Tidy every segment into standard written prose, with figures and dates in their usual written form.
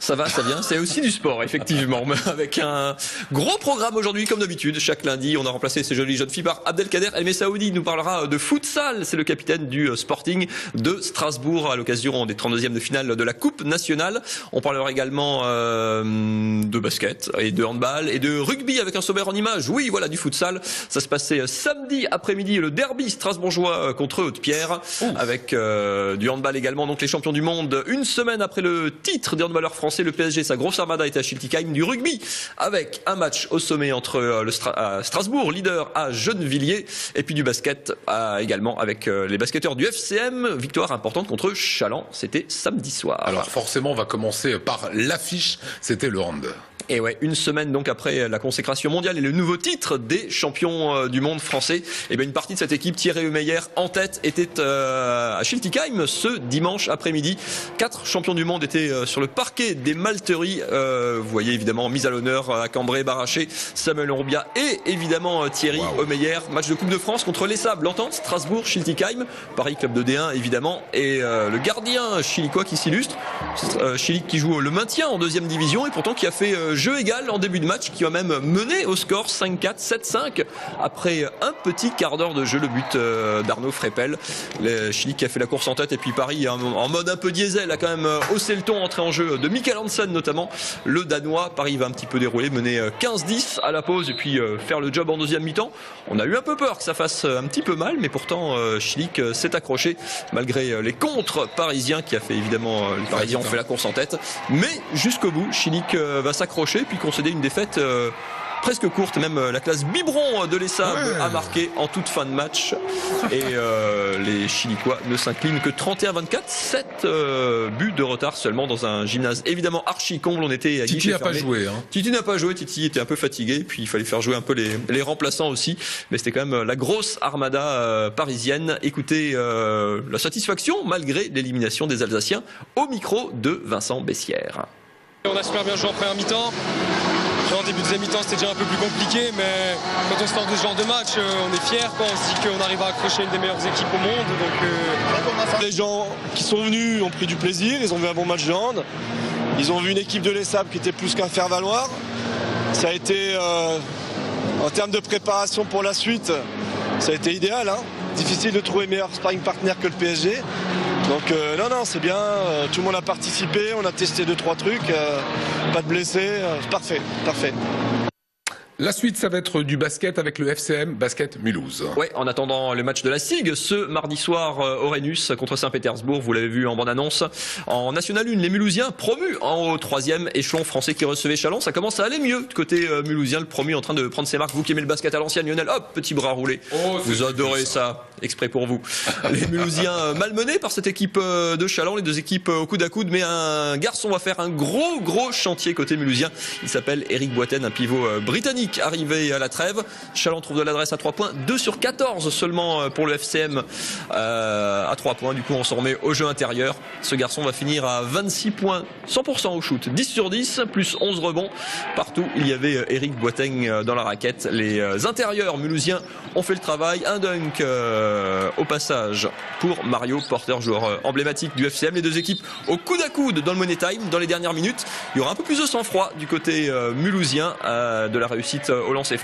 Ça va, ça vient. C'est aussi du sport, effectivement. Avec un gros programme aujourd'hui, comme d'habitude. Chaque lundi, on a remplacé ces jolies jeunes filles par Abdelkader El Messaoudi. Il nous parlera de futsal. C'est le capitaine du Sporting de Strasbourg à l'occasion des 32e de finale de la Coupe nationale. On parlera également de basket et de handball et de rugby avec un sommaire en images. Oui, voilà, du futsal. Ça se passait samedi après-midi, le derby strasbourgeois contre Haute-Pierre. Avec du handball également. Donc les champions du monde, une semaine après le titre des handballeurs français, le PSG, sa grosse armada est à Schiltigheim. Du rugby avec un match au sommet entre Strasbourg, leader, à Gennevilliers, et puis du basket également avec les basketteurs du FCM. Victoire importante contre Challans, c'était samedi soir. Alors forcément, on va commencer par l'affiche, c'était le hand. Et ouais, une semaine donc après la consécration mondiale et le nouveau titre des champions du monde français, et bien une partie de cette équipe, Thierry Meyer en tête, était à Schiltigheim ce dimanche après-midi. 4 champions du monde étaient sur le parquet des Malteries. Vous voyez évidemment mise à l'honneur à Cambrai, Baraché, Samuel Roubiat et évidemment Thierry Meyer. Match de Coupe de France contre les Sables, l'Entente, Strasbourg, Schiltigheim, Paris club de D1 évidemment, et le gardien chilicois qui s'illustre, Chilik qui joue le maintien en 2e division et pourtant qui a fait jeu égal en début de match, qui va même mener au score 5-4, 7-5 après un petit quart d'heure de jeu. Le but d'Arnaud Frépel, le Chili qui a fait la course en tête, et puis Paris en mode un peu diesel a quand même haussé le ton, entré en jeu de Michael Hansen notamment, le Danois. Paris va un petit peu dérouler, mener 15-10 à la pause et puis faire le job en 2e mi-temps. On a eu un peu peur que ça fasse un petit peu mal, mais pourtant Chili s'est accroché malgré les contres parisiens, qui a fait évidemment, les Parisiens ont fait la course en tête, mais jusqu'au bout Chili va s'accrocher puis concéder une défaite presque courte. Même la classe biberon de l'ESA a marqué en toute fin de match, et les Chilicois ne s'inclinent que 31-24, 7 buts de retard seulement dans un gymnase évidemment archi comble. On était à Titi n'a pas joué, hein. Titi n'a pas joué, Titi était un peu fatigué, puis il fallait faire jouer un peu les remplaçants aussi, mais c'était quand même la grosse armada parisienne. Écoutez la satisfaction malgré l'élimination des Alsaciens au micro de Vincent Bessières. On a super bien joué en première mi-temps. En début de deuxième mi-temps, c'était déjà un peu plus compliqué, mais quand on sort de ce genre de match, on est fiers. On se dit qu'on arrive à accrocher une des meilleures équipes au monde. Donc, Les gens qui sont venus ont pris du plaisir, ils ont vu un bon match de hand. Ils ont vu une équipe de l'ESAB qui était plus qu'un faire-valoir. Ça a été, en termes de préparation pour la suite, ça a été idéal, hein. Difficile de trouver meilleur sparring partner que le PSG. Donc non, c'est bien, tout le monde a participé, on a testé 2-3 trucs, pas de blessés, parfait. La suite, ça va être du basket avec le FCM Basket Mulhouse. Ouais, en attendant le match de la SIG ce mardi soir, Orenus contre Saint-Pétersbourg, vous l'avez vu en bande-annonce. En National 1, les Mulhousiens promus au 3e échelon français qui recevait Challans. Ça commence à aller mieux du côté mulhousien, le promu en train de prendre ses marques. Vous qui aimez le basket à l'ancienne, Lionel, hop, petit bras roulé. Vous adorez ça, exprès pour vous. Les Mulhousiens malmenés par cette équipe de Challans, les deux équipes au coude à coude, mais un garçon va faire un gros chantier côté mulhousien. Il s'appelle Eric Boiten, un pivot britannique arrivé à la trêve. Challans trouve de l'adresse à 3 points, 2 sur 14 seulement pour le FCM à 3 points. Du coup, on s'en remet au jeu intérieur. Ce garçon va finir à 26 points, 100% au shoot, 10 sur 10, plus 11 rebonds. Partout, il y avait Eric Boiteng dans la raquette. Les intérieurs mulhousiens ont fait le travail. Un dunk au passage pour Mario Porter, joueur emblématique du FCM. Les deux équipes au coude à coude dans le Money Time. Dans les dernières minutes, il y aura un peu plus de sang-froid du côté mulhousien, de la réussite au lancer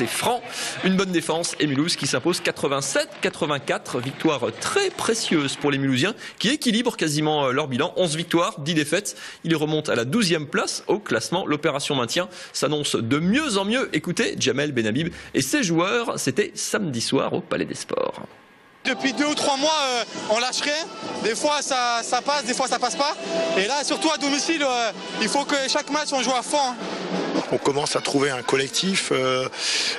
franc. Une bonne défense et Mulhouse qui s'impose 87-84. Victoire très précieuse pour les Mulhousiens qui équilibrent quasiment leur bilan. 11 victoires, 10 défaites. Ils remontent à la 12e place au classement. L'opération maintien s'annonce de mieux en mieux. Écoutez Jamel Benhabib et ses joueurs. C'était samedi soir au Palais des Sports. Depuis 2 ou 3 mois, on lâche rien. Des fois ça passe, des fois ça passe pas. Et là, surtout à domicile, il faut que chaque match on joue à fond. On commence à trouver un collectif,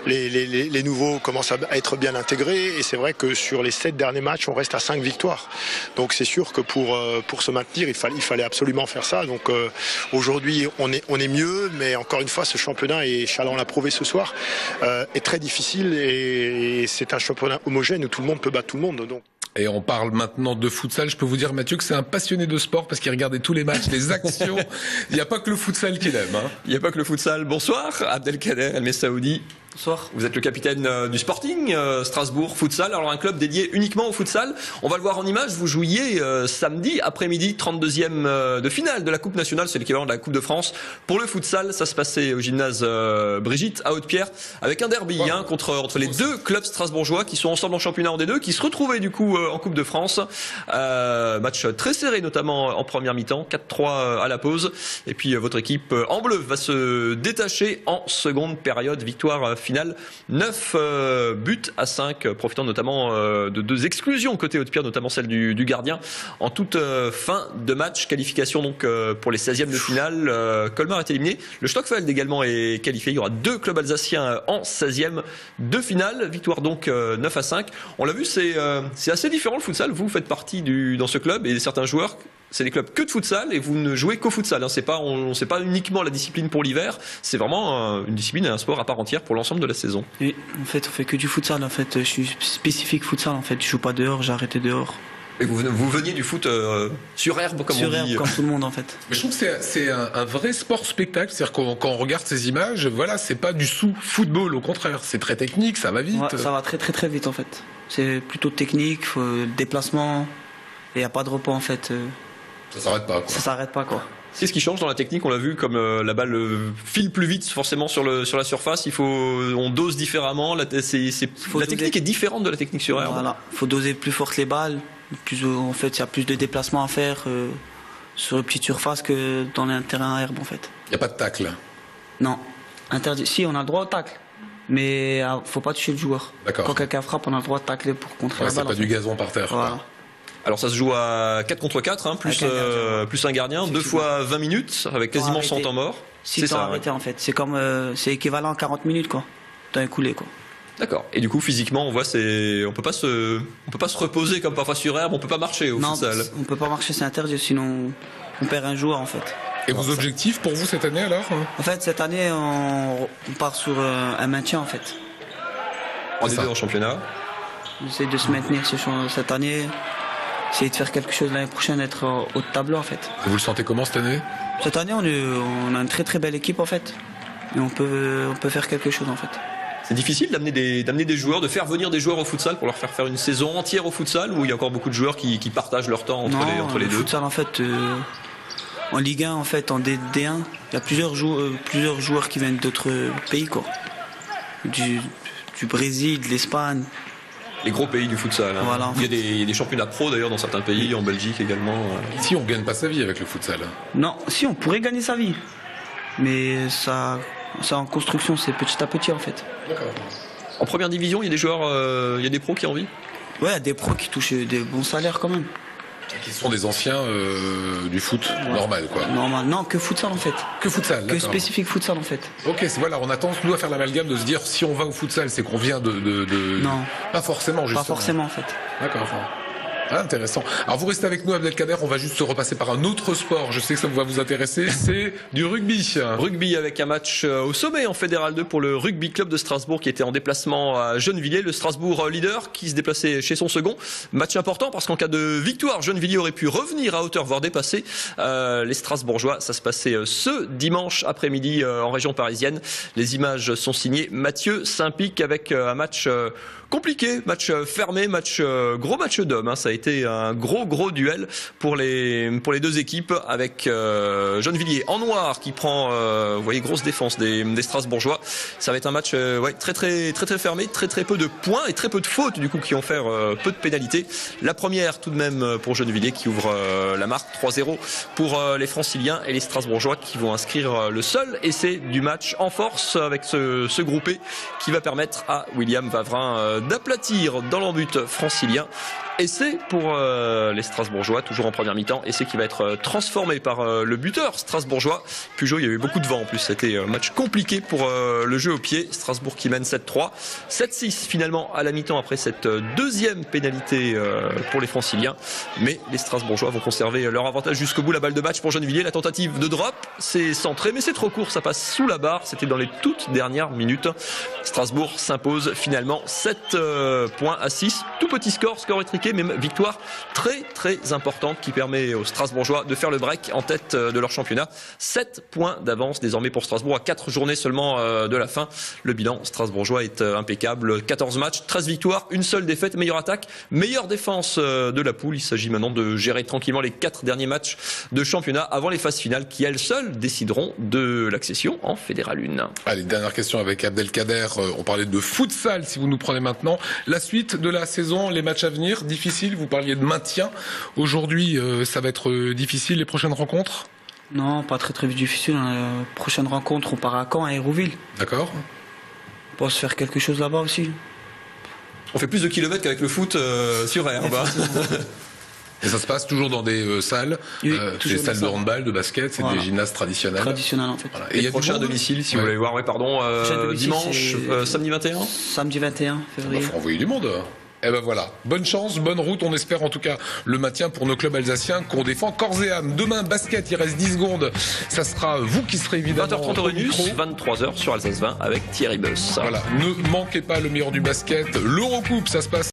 les nouveaux commencent à être bien intégrés et c'est vrai que sur les 7 derniers matchs, on reste à 5 victoires. Donc c'est sûr que pour se maintenir, il fallait absolument faire ça. Donc aujourd'hui, on est mieux, mais encore une fois, ce championnat, et Challans l'a prouvé ce soir, est très difficile et c'est un championnat homogène où tout le monde peut battre tout le monde. Donc. Et on parle maintenant de futsal. Je peux vous dire, Mathieu, que c'est un passionné de sport parce qu'il regardait tous les matchs, les actions. Il n'y a pas que le futsal qu'il aime. Hein. Il n'y a pas que le futsal. Bonsoir, Abdelkader El Messaoudi. Bonsoir. Vous êtes le capitaine du Sporting Strasbourg Futsal, alors un club dédié uniquement au futsal. On va le voir en image, vous jouiez samedi après-midi, 32e de finale de la Coupe nationale, c'est l'équivalent de la Coupe de France. Pour le futsal, ça se passait au gymnase Brigitte à Haute-Pierre, avec un derby entre les deux clubs strasbourgeois qui sont ensemble en championnat en D2, qui se retrouvaient du coup en Coupe de France. Match très serré, notamment en première mi-temps, 4-3 à la pause. Et puis votre équipe en bleu va se détacher en seconde période, victoire finale 9 buts à 5, profitant notamment de deux exclusions côté Haute-Pierre, notamment celle du gardien en toute fin de match. Qualification donc pour les 16e de finale. Colmar est éliminé, le Stockfeld également est qualifié. Il y aura deux clubs alsaciens en 16e de finale, victoire donc 9 à 5. On l'a vu, c'est assez différent le futsal. Vous faites partie dans ce club, et certains joueurs, c'est des clubs que de futsal et vous ne jouez qu'au futsal. C'est pas uniquement la discipline pour l'hiver, c'est vraiment une discipline et un sport à part entière pour l'ensemble de la saison. Oui, en fait, on fait que du futsal. En fait, je suis spécifique futsal. En fait, je joue pas dehors, j'ai arrêté dehors. Et vous veniez du foot sur herbe, comme on dit. Sur herbe, comme tout le monde, en fait. Mais je trouve que c'est un vrai sport spectacle. C'est-à-dire quand on regarde ces images, voilà, c'est pas du sous-football. Au contraire, c'est très technique, ça va vite. Ouais, ça va très très très vite, en fait. C'est plutôt technique, déplacement. Et il n'y a pas de repos, en fait. Ça s'arrête pas, quoi. Ça s'arrête pas, quoi. C'est ce qui change dans la technique, on l'a vu, comme la balle file plus vite forcément sur la surface, on dose différemment, la technique est différente de la technique sur herbe. Voilà, il faut doser plus fort les balles, en fait il y a plus de déplacements à faire sur une petite surface que dans un terrain à herbe en fait. Il n'y a pas de tacle? Non, interdit. Si, on a le droit au tacle, mais faut pas toucher le joueur. D'accord. Quand quelqu'un frappe, on a le droit de tacler pour contrer la balle. C'est pas du gazon par terre. Voilà. Quoi. Alors ça se joue à 4 contre 4, plus un gardien, 2 fois 20 minutes, avec quasiment 100 temps mort. C'est ça, arrêté en fait. C'est équivalent à 40 minutes quoi, temps écoulé quoi. D'accord. Et du coup, physiquement, on voit, on peut pas se reposer comme parfois sur herbe, on peut pas marcher au futsal. Non, on peut pas marcher, c'est interdit, sinon on perd un joueur en fait. Et vos objectifs pour vous cette année alors? En fait, cette année, on part sur un maintien en fait. On est deux en championnat. On essaie de se maintenir cette année. Essayer de faire quelque chose l'année prochaine, être haut de tableau en fait. Et vous le sentez comment cette année? Cette année, on a une très très belle équipe en fait. Et on peut faire quelque chose en fait. C'est difficile d'amener des joueurs, de faire venir des joueurs au futsal pour leur faire une saison entière au futsal, ou il y a encore beaucoup de joueurs qui partagent leur temps entre les deux? Futsal en fait, en Ligue 1 en fait, en D1, il y a plusieurs joueurs qui viennent d'autres pays quoi. Du Brésil, de l'Espagne. Les gros pays du futsal. Hein. Voilà, il y a des championnats pro d'ailleurs dans certains pays, en Belgique également. Ici, on gagne pas sa vie avec le futsal. Non, si on pourrait gagner sa vie, mais ça en construction, c'est petit à petit en fait. D'accord. En première division, il y a des joueurs, il y a des pros qui ont envie. Ouais, il y a des pros qui touchent des bons salaires quand même. Qui sont des anciens du foot normal quoi. Normal, non, que futsal en fait. Que futsal, que spécifique futsal en fait. Ok, voilà, on a tendance nous à faire l'amalgame de se dire si on va au futsal, c'est qu'on vient de... Non. Pas forcément, justement. Pas forcément en fait. D'accord. Ah, intéressant. Alors vous restez avec nous, Abdelkader, on va juste se repasser par un autre sport, je sais que ça va vous intéresser, c'est du rugby. Rugby avec un match au sommet en Fédéral 2 pour le Rugby Club de Strasbourg qui était en déplacement à Gennevilliers, le Strasbourg leader qui se déplaçait chez son second. Match important parce qu'en cas de victoire, Gennevilliers aurait pu revenir à hauteur, voire dépasser les Strasbourgeois. Ça se passait ce dimanche après-midi en région parisienne. Les images sont signées Mathieu Saint-Pic avec un match compliqué, match fermé, gros match d'hommes. Ça a été un gros duel pour les deux équipes avec Gennevilliers en noir qui prend, vous voyez, grosse défense des Strasbourgeois. Ça va être un match très fermé, très peu de points et très peu de fautes du coup qui vont faire peu de pénalités. La première tout de même pour Gennevilliers qui ouvre la marque 3-0 pour les Franciliens et les Strasbourgeois qui vont inscrire le seul essai du match en force avec ce groupé qui va permettre à William Vavrin d'aplatir dans l'embut francilien. Essai pour les Strasbourgeois, toujours en première mi-temps. Essai qui va être transformé par le buteur strasbourgeois. Peugeot, il y a eu beaucoup de vent en plus. C'était un match compliqué pour le jeu au pied. Strasbourg qui mène 7-3. 7-6 finalement à la mi-temps après cette deuxième pénalité pour les Franciliens. Mais les Strasbourgeois vont conserver leur avantage jusqu'au bout. La balle de match pour Gennevilliers. La tentative de drop, c'est centré, mais c'est trop court. Ça passe sous la barre. C'était dans les toutes dernières minutes. Strasbourg s'impose finalement 7 points à 6. Tout petit score étriqué compliqué, mais victoire très très importante qui permet aux Strasbourgeois de faire le break en tête de leur championnat. 7 points d'avance désormais pour Strasbourg à 4 journées seulement de la fin. Le bilan strasbourgeois est impeccable. 14 matchs, 13 victoires, une seule défaite, meilleure attaque, meilleure défense de la poule. Il s'agit maintenant de gérer tranquillement les 4 derniers matchs de championnat avant les phases finales qui elles seules décideront de l'accession en Fédéral 1. Allez, dernière question avec Abdelkader. On parlait de futsal si vous nous prenez maintenant. La suite de la saison, les matchs à venir, difficiles. Vous parliez de maintien. Aujourd'hui, ça va être difficile les prochaines rencontres? Non, pas très très difficile. Prochaine rencontre, on part à Caen, à Hérouville. D'accord. On peut se faire quelque chose là-bas aussi. On fait plus de kilomètres qu'avec le foot sur herbe. Et ça se passe toujours dans des salles, oui, des salles de handball, de basket, c'est des gymnases traditionnels. Traditionnel en fait. Voilà. Et il y a prochain à domicile, si vous voulez voir. Dimanche, samedi 21. Samedi 21 février. Il faut envoyer du monde. Eh ben voilà, bonne chance, bonne route, on espère en tout cas le maintien pour nos clubs alsaciens qu'on défend corps et âme. Demain, basket, il reste 10 secondes, ça sera vous qui serez évidemment 20h30 Renus, 23h sur Alsace 20 avec Thierry Buss. Voilà, ne manquez pas le meilleur du basket, l'Eurocoupe, ça se passe